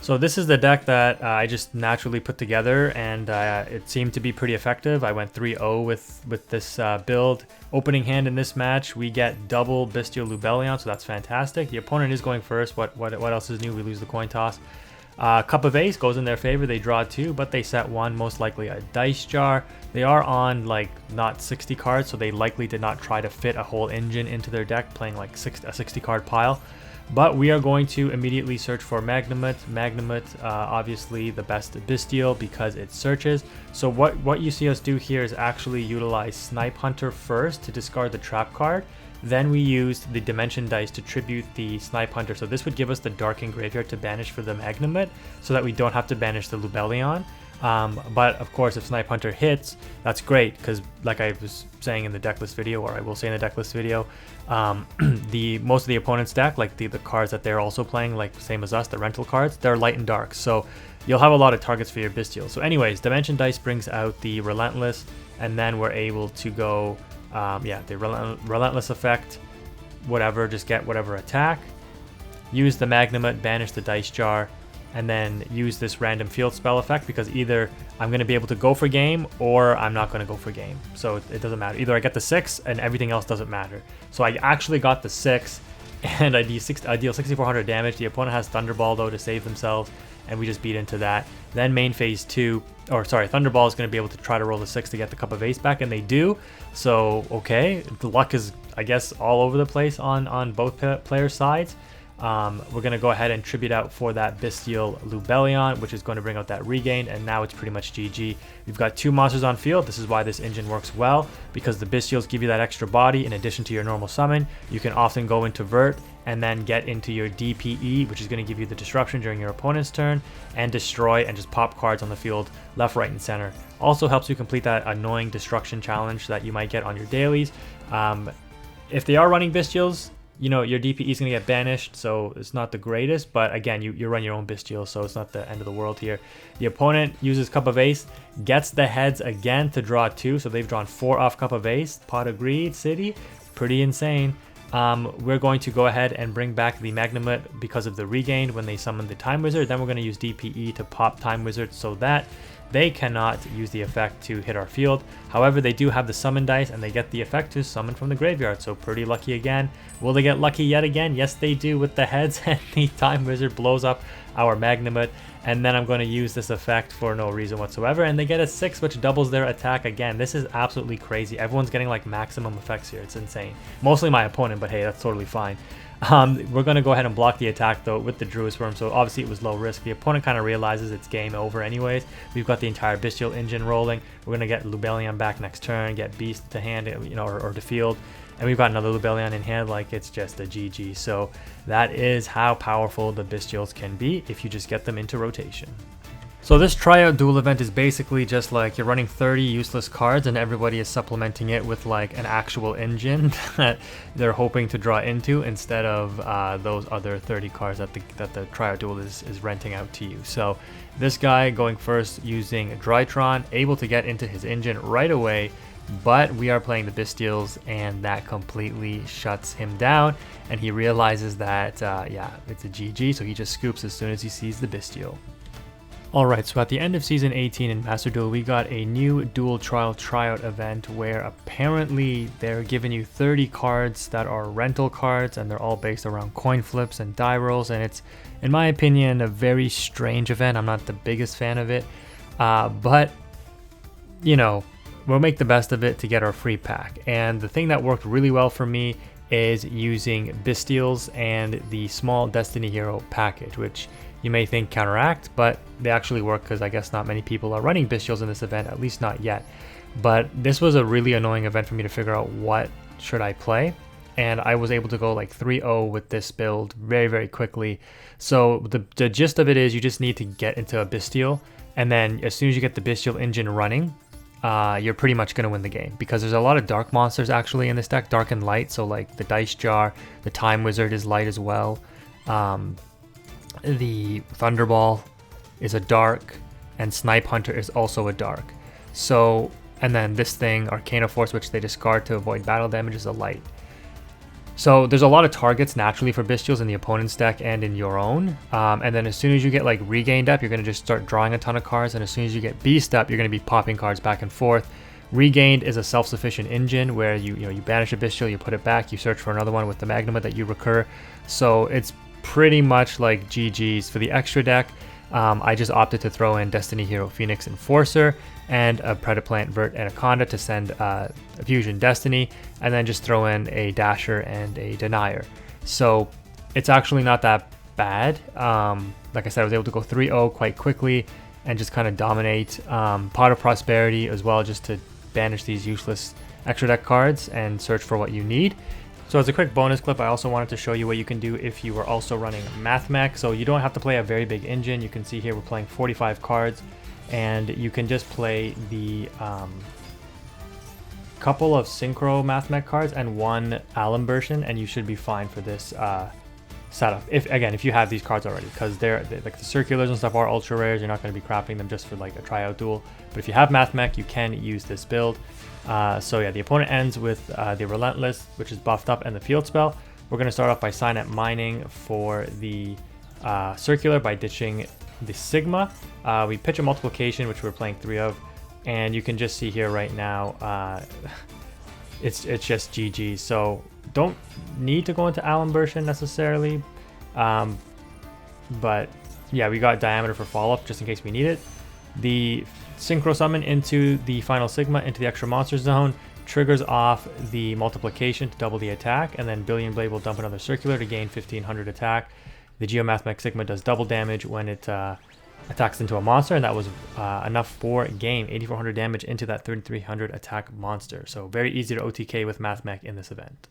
So this is the deck that I just naturally put together, and it seemed to be pretty effective. I went 3-0 with this build. Opening hand in this match, we get double Bestial Lubellion, so that's fantastic. The opponent is going first. What else is new? We lose the coin toss. Cup of Ace goes in their favor. They draw 2, but they set 1, most likely a Dice Jar. They are on like not 60 cards, so they likely did not try to fit a whole engine into their deck, playing like a 60 card pile. But we are going to immediately search for Magnamut. Magnamut, obviously the best Bestial because it searches. So what you see us do here is actually utilize Snipe Hunter first to discard the trap card. Then we used the Dimension Dice to tribute the Snipe Hunter. So this would give us the Darkened Graveyard to banish for the Magnamut so that we don't have to banish the Lubellion. But of course, if Snipe Hunter hits, that's great because, like I was saying in the decklist video, or I will say in the decklist video, most of the opponent's deck, like the cards that they're also playing, like same as us, the rental cards, they're light and dark. So you'll have a lot of targets for your Bestial. So anyways, Dimension Dice brings out the Relentless, and then we're able to go, the Relentless effect, whatever, just get whatever attack, use the Magnamut, banish the Dice Jar, and then use this random field spell effect because either I'm going to be able to go for game or I'm not going to go for game. So it doesn't matter. Either I get the 6 and everything else doesn't matter. So I actually got the 6 and I deal 6,400 damage. The opponent has Thunderball though to save themselves, and we just beat into that. Then main phase 2, or sorry, Thunderball is going to be able to try to roll the 6 to get the Cup of Ace back, and they do. So okay, the luck is, I guess, all over the place on both players' sides. We're going to go ahead and tribute out for that Bestial Lubellion, which is going to bring out that regain, and now it's pretty much GG. We've got 2 monsters on field. This is why this engine works well, because the Bestials give you that extra body in addition to your normal summon. You can often go into Vert and then get into your DPE, which is going to give you the disruption during your opponent's turn, and destroy and just pop cards on the field left, right, and center. Also helps you complete that annoying destruction challenge that you might get on your dailies. If they are running Bestials, you know, your DPE is going to get banished, so it's not the greatest, but again, you run your own Bestial, so it's not the end of the world here. The opponent uses Cup of Ace, gets the heads again to draw 2, so they've drawn 4 off Cup of Ace. Pot of Greed City, pretty insane. We're going to go ahead and bring back the Magnamut because of the regain when they summon the Time Wizard. Then we're going to use DPE to pop Time Wizard so that they cannot use the effect to hit our field. However, they do have the summon dice and they get the effect to summon from the graveyard, so pretty lucky again. Will they get lucky yet again? Yes, they do with the heads, and the Time Wizard blows up our Magnamut. And then I'm going to use this effect for no reason whatsoever, and they get a 6, which doubles their attack again. This is absolutely crazy. Everyone's getting like maximum effects here. It's insane. Mostly my opponent, but hey, that's totally fine. We're going to go ahead and block the attack though with the Druid's Worm, so obviously it was low risk. The opponent kind of realizes it's game over anyways. We've got the entire Bestial engine rolling. We're going to get Lubellion back next turn, get Beast to hand, you know, or to field. And we've got another Lubellion in hand, like it's just a GG. So that is how powerful the Bestials can be if you just get them into rotation. So this Tryout Duel event is basically just like you're running 30 useless cards and everybody is supplementing it with like an actual engine that they're hoping to draw into instead of those other 30 cards that the Tryout Duel is renting out to you. So this guy going first using Drytron, able to get into his engine right away, but we are playing the Bestials and that completely shuts him down, and he realizes that yeah, it's a GG, so he just scoops as soon as he sees the Bestial. Alright, so at the end of Season 18 in Master Duel, we got a new Duel Trial Tryout event where apparently they're giving you 30 cards that are rental cards, and they're all based around coin flips and die rolls, and it's, in my opinion, a very strange event. I'm not the biggest fan of it, but, you know, we'll make the best of it to get our free pack. And the thing that worked really well for me is using Bestials and the small Destiny Hero package, which you may think counteract, but they actually work because I guess not many people are running Bestials in this event, at least not yet. But this was a really annoying event for me to figure out what should I play, and I was able to go like 3-0 with this build very, very quickly. So the gist of it is you just need to get into a Bestial, and then as soon as you get the Bestial engine running, you're pretty much going to win the game, because there's a lot of dark monsters actually in this deck, dark and light. So like the Dice Jar, the Time Wizard is light as well. The Thunderball is a dark, and Snipe Hunter is also a dark. So, and then this thing, Arcana Force, which they discard to avoid battle damage, is a light. So there's a lot of targets naturally for Bestials in the opponent's deck and in your own. And then as soon as you get like Regained up, you're going to just start drawing a ton of cards. And as soon as you get Beast up, you're going to be popping cards back and forth. Regained is a self-sufficient engine where you banish a Bestial, you put it back, you search for another one with the Magnema that you recur. So it's pretty much like GG's. For the extra deck, I just opted to throw in Destiny Hero Phoenix Enforcer and a Predaplant Vert Anaconda to send a Fusion Destiny, and then just throw in a Dasher and a Denier. So it's actually not that bad. Like I said, I was able to go 3-0 quite quickly and just kind of dominate. Pot of Prosperity as well, just to banish these useless extra deck cards and search for what you need. So as a quick bonus clip, I also wanted to show you what you can do if you were also running Mathmech. So you don't have to play a very big engine. You can see here we're playing 45 cards, and you can just play the couple of Synchro Mathmech cards and one Alum version, and you should be fine for this setup. If you have these cards already, because they're like the circulars and stuff are ultra rares. You're not going to be crafting them just for like a tryout duel. But if you have Mathmech, you can use this build. So yeah, the opponent ends with the Relentless, which is buffed up, and the Field Spell. We're going to start off by Signet Mining for the Circular by ditching the Sigma. We pitch a Multiplication, which we're playing 3 of, and you can just see here right now, it's just GG. So don't need to go into Alum version necessarily, but yeah, we got Diameter for follow-up just in case we need it. The Synchro Summon into the final Sigma into the extra monster zone triggers off the Multiplication to double the attack, and then Billion Blade will dump another Circular to gain 1500 attack. The Geomathmech Sigma does double damage when it attacks into a monster, and that was enough for game. 8400 damage into that 3300 attack monster. So very easy to OTK with Mathmech in this event.